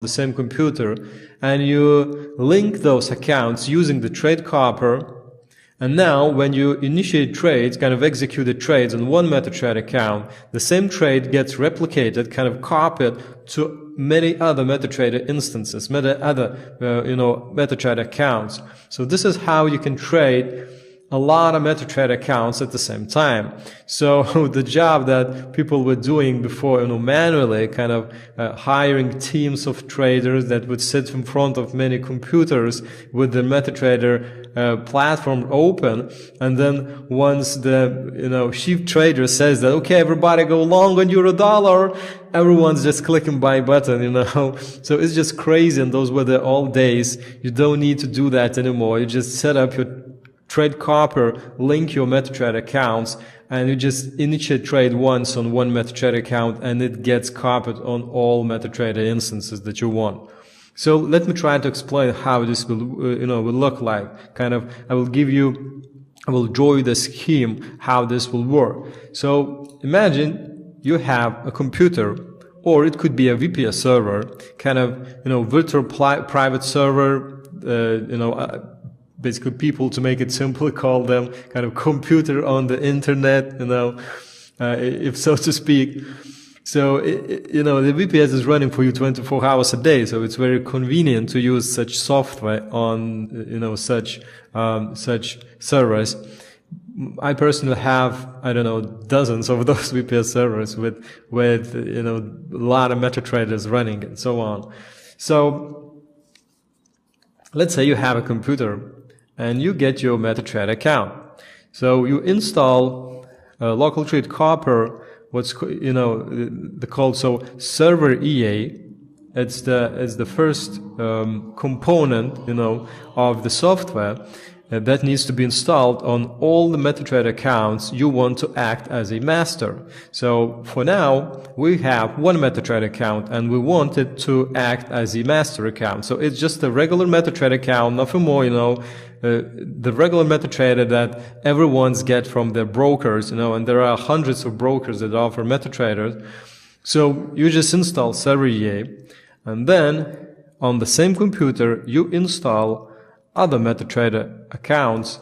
the same computer, and you link those accounts using the trade copier. And now when you initiate trades, kind of executed trades on one MetaTrader account, the same trade gets replicated, kind of copied to many other MetaTrader instances, many other, MetaTrader accounts. So this is how you can trade a lot of MetaTrader accounts at the same time. So the job that people were doing before, manually, kind of hiring teams of traders that would sit in front of many computers with the MetaTrader platform open, and then once the chief trader says that, okay, everybody go long on euro-dollar, everyone's just clicking buy button, So it's just crazy, and those were the old days. You don't need to do that anymore. You just set up your trade copier, link your MetaTrader accounts, and you just initiate trade once on one MetaTrader account, and it gets copied on all MetaTrader instances that you want. So let me try to explain how this will, will look like. Kind of, I will draw you the scheme how this will work. So imagine you have a computer, or it could be a VPS server, kind of, virtual private server, basically people, to make it simple, call them kind of computer on the internet, if so to speak. So, the VPS is running for you 24 hours a day, so it's very convenient to use such software on, such servers. I personally have, dozens of those VPS servers with, a lot of MetaTraders running and so on. So, let's say you have a computer and you get your MetaTrader account. So you install local trade copier, what's the called server EA. It's the first component of the software that needs to be installed on all the MetaTrader accounts you want to act as a master. So for now, we have one MetaTrader account and we want it to act as a master account. So it's just a regular MetaTrader account, nothing more, the regular MetaTrader that everyone's get from their brokers, and there are hundreds of brokers that offer MetaTraders. So you just install server EA, and then on the same computer, you install other MetaTrader accounts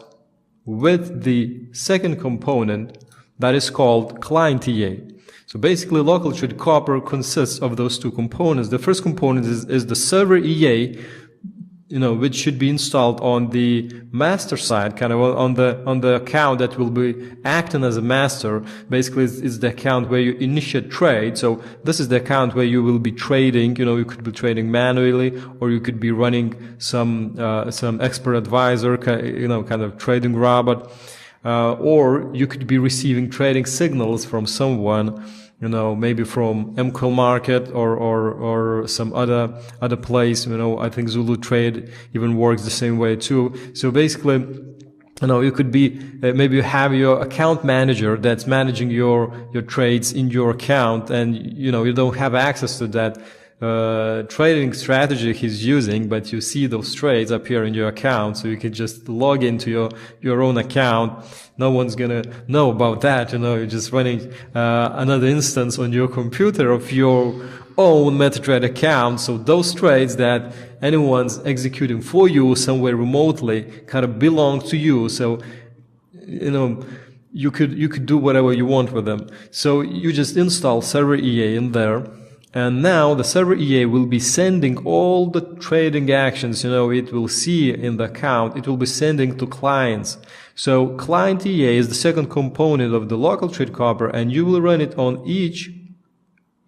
with the second component that is called client EA. So basically, local trade copier consists of those two components. The first component is the server EA, which should be installed on the master side, kind of on the account that will be acting as a master. Basically, it's the account where you initiate trade. So this is the account where you will be trading. You could be trading manually, or you could be running some expert advisor, kind of trading robot, or you could be receiving trading signals from someone, maybe from MCO market or some other place. I think Zulu Trade even works the same way too. So basically, you could be, maybe you have your account manager that's managing your trades in your account, and, you don't have access to that trading strategy he's using, but you see those trades appear in your account, so you can just log into your own account. No one's gonna know about that, you're just running another instance on your computer of your own MetaTrader account. So those trades that anyone's executing for you somewhere remotely kind of belong to you. So, you could do whatever you want with them. So you just install server EA in there. And now the server EA will be sending all the trading actions, it will see in the account, it will be sending to clients. So client EA is the second component of the local trade copier, and you will run it on each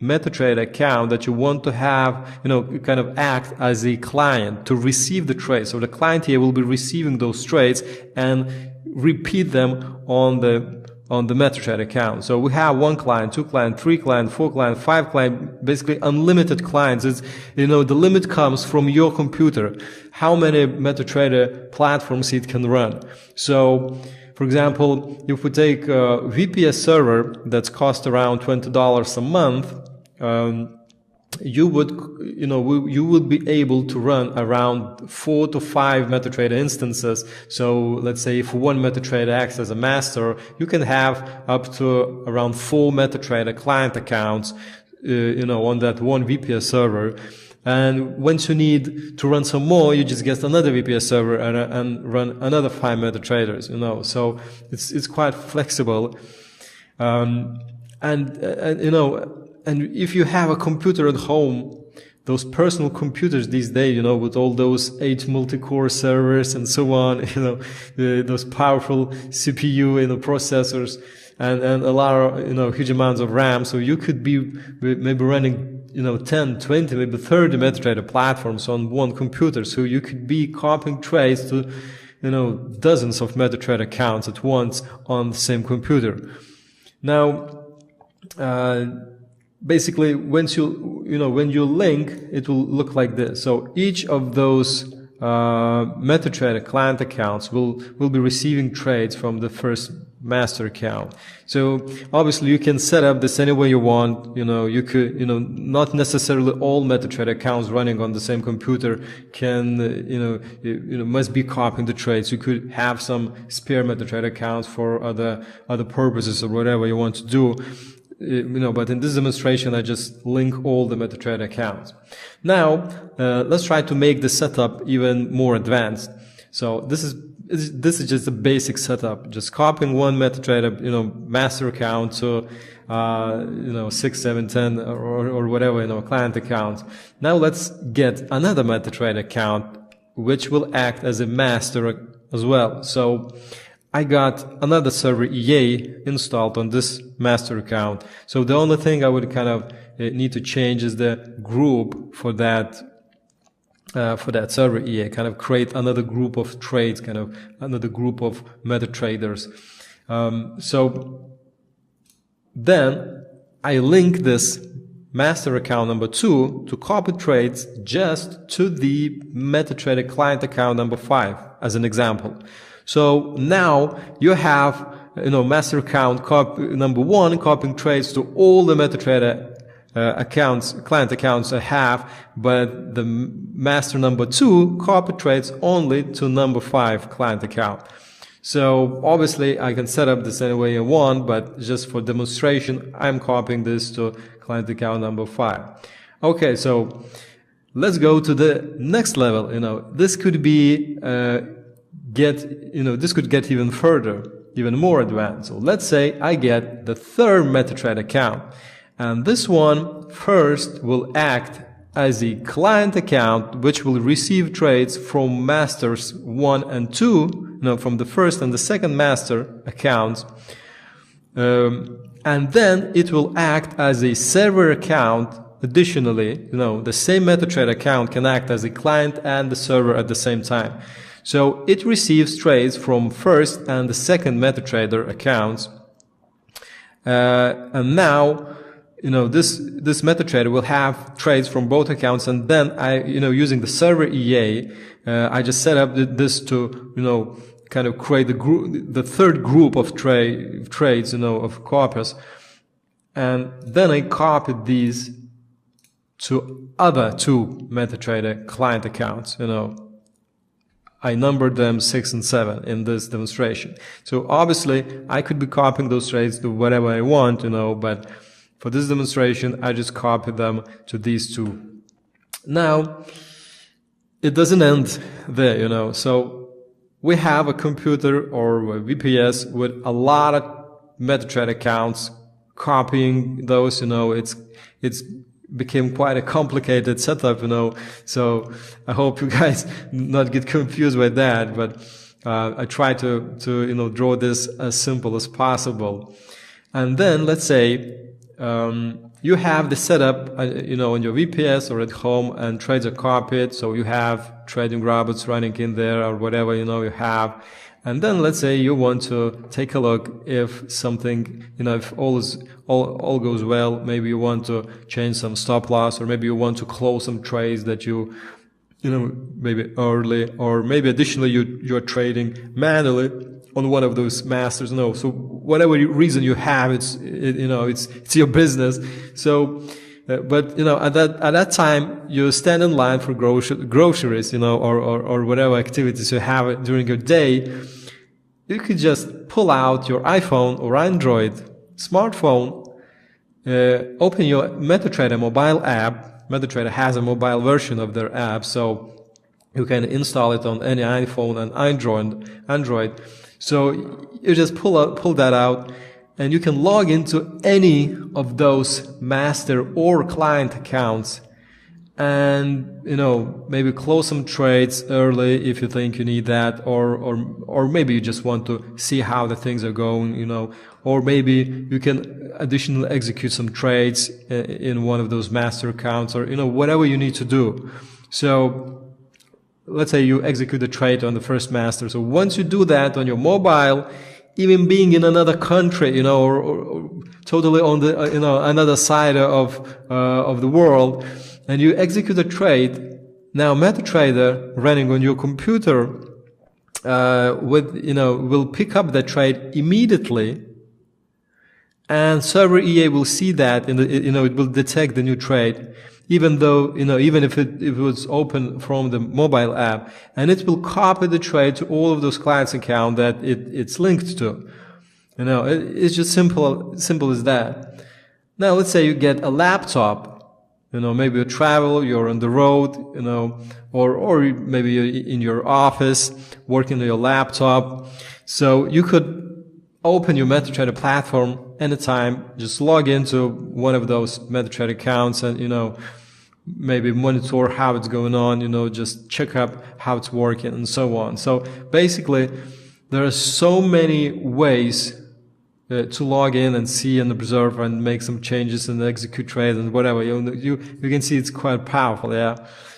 MetaTrader account that you want to have, kind of act as a client to receive the trades. So the client EA will be receiving those trades and repeat them on the MetaTrader account. So we have 1 client, 2 client, 3 client, 4 client, 5 client, basically unlimited clients. It's, the limit comes from your computer, how many MetaTrader platforms it can run. So, for example, if we take a VPS server that's cost around $20 a month, you would be able to run around 4 to 5 MetaTrader instances. So let's say if one MetaTrader acts as a master, you can have up to around 4 MetaTrader client accounts, on that one VPS server. And once you need to run some more, you just get another VPS server and run another 5 MetaTraders, you know. So it's quite flexible. And you know, and if you have a computer at home, those personal computers these days, you know, with all those 8 multi-core servers and so on, you know, those powerful CPU, you know, processors and a lot of, you know, huge amounts of RAM. So you could be maybe running, you know, 10, 20, maybe 30 MetaTrader platforms on one computer. So you could be copying trades to, you know, dozens of MetaTrader accounts at once on the same computer. Now, basically, once when you link, it will look like this. So each of those MetaTrader client accounts will be receiving trades from the first master account. So obviously you can set up this any way you want. You know, you could, you know, not necessarily all MetaTrader accounts running on the same computer can, you know, must be copying the trades. You could have some spare MetaTrader accounts for other purposes or whatever you want to do. You know, but in this demonstration, I just link all the MetaTrader accounts. Now, let's try to make the setup even more advanced. So this is just a basic setup, just copying one MetaTrader, you know, master account to, you know, 6, 7, 10 or whatever, you know, client accounts. Now let's get another MetaTrader account, which will act as a master as well. So I got another server EA installed on this master account. So the only thing I would kind of need to change is the group for that server EA, kind of create another group of trades, kind of another group of MetaTraders. So then I link this master account number 2 to copy trades just to the MetaTrader client account number 5 as an example. So now you have, you know, master account number 1 copying trades to all the MetaTrader accounts, client accounts I have, but the master number 2 copy trades only to number 5 client account. So obviously I can set up this any way I want, but just for demonstration, I'm copying this to client account number 5. Okay, so let's go to the next level. You know, this could be this could get even further, even more advanced. So let's say I get the third MetaTrader account, and this one first will act as a client account which will receive trades from masters 1 and 2, you know, from the first and the second master accounts, and then it will act as a server account. Additionally, you know, the same MetaTrader account can act as a client and the server at the same time. So it receives trades from first and the second MetaTrader accounts, and now, you know, this MetaTrader will have trades from both accounts, and then using the server EA, I just set up this to, you know, kind of create the third group of trades, you know, of copiers, and then I copied these to other 2 MetaTrader client accounts, you know. I numbered them 6 and 7 in this demonstration. So obviously I could be copying those trades to whatever I want, you know, but for this demonstration, I just copied them to these 2. Now, it doesn't end there, you know. So we have a computer or a VPS with a lot of MetaTrader accounts, copying those, you know, it's became quite a complicated setup, you know. So I hope you guys not get confused by that, but I try to you know, draw this as simple as possible. And then let's say you have the setup, you know, on your VPS or at home, and trades are copied. So you have trading robots running in there or whatever, you know, you have. And then let's say you want to take a look if something, you know, if all goes well, maybe you want to change some stop loss, or maybe you want to close some trades that you know, maybe early, or maybe additionally you're trading manually on one of those masters. No, so whatever reason you have, it's your business. So, but you know, at that time you stand in line for groceries, you know, or whatever activities you have during your day. You could just pull out your iPhone or Android smartphone, open your MetaTrader mobile app, MetaTrader has a mobile version of their app, so you can install it on any iPhone and Android. So you just pull that out, and you can log into any of those master or client accounts, and maybe close some trades early if you think you need that, or maybe you just want to see how the things are going, or maybe you can additionally execute some trades in one of those master accounts, or whatever you need to do. So let's say you execute a trade on the first master. So once you do that on your mobile, even being in another country, or totally on the another side of the world, and you execute a trade, now MetaTrader running on your computer will pick up that trade immediately, and server EA will see that, it will detect the new trade, even though even if it was open from the mobile app, and it will copy the trade to all of those clients' account that it's linked to. It's just simple as that. Now let's say you get a laptop. Maybe you travel, you're on the road, or maybe you're in your office working on your laptop. So you could open your MetaTrader platform anytime, just log into one of those MetaTrader accounts and, maybe monitor how it's going on, just check up how it's working and so on. So basically, there are so many ways to log in and see and observe and make some changes and execute trades and whatever. You can see it's quite powerful, yeah.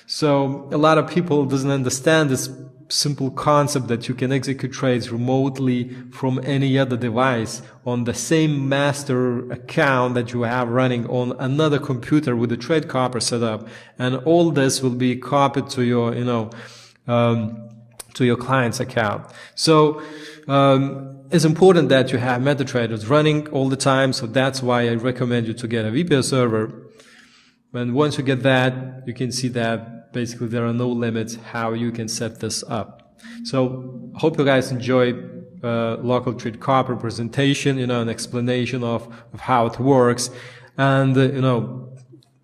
So a lot of people doesn't understand this simple concept that you can execute trades remotely from any other device on the same master account that you have running on another computer with the trade copier set up, and all this will be copied to your to your client's account. So it's important that you have MetaTraders running all the time, so that's why I recommend you to get a VPS server. And once you get that, you can see that basically there are no limits how you can set this up. So hope you guys enjoy local trade copper presentation, an explanation of how it works. And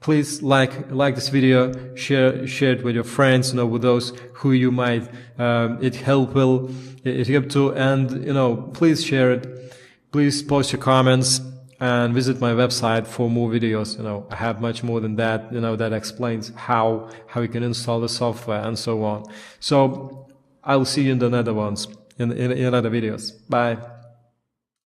please like this video, share it with your friends, with those who you might it help to, and please share it. Please post your comments and visit my website for more videos. I have much more than that, that explains how you can install the software and so on. So I'll see you in the other ones, in other videos. Bye.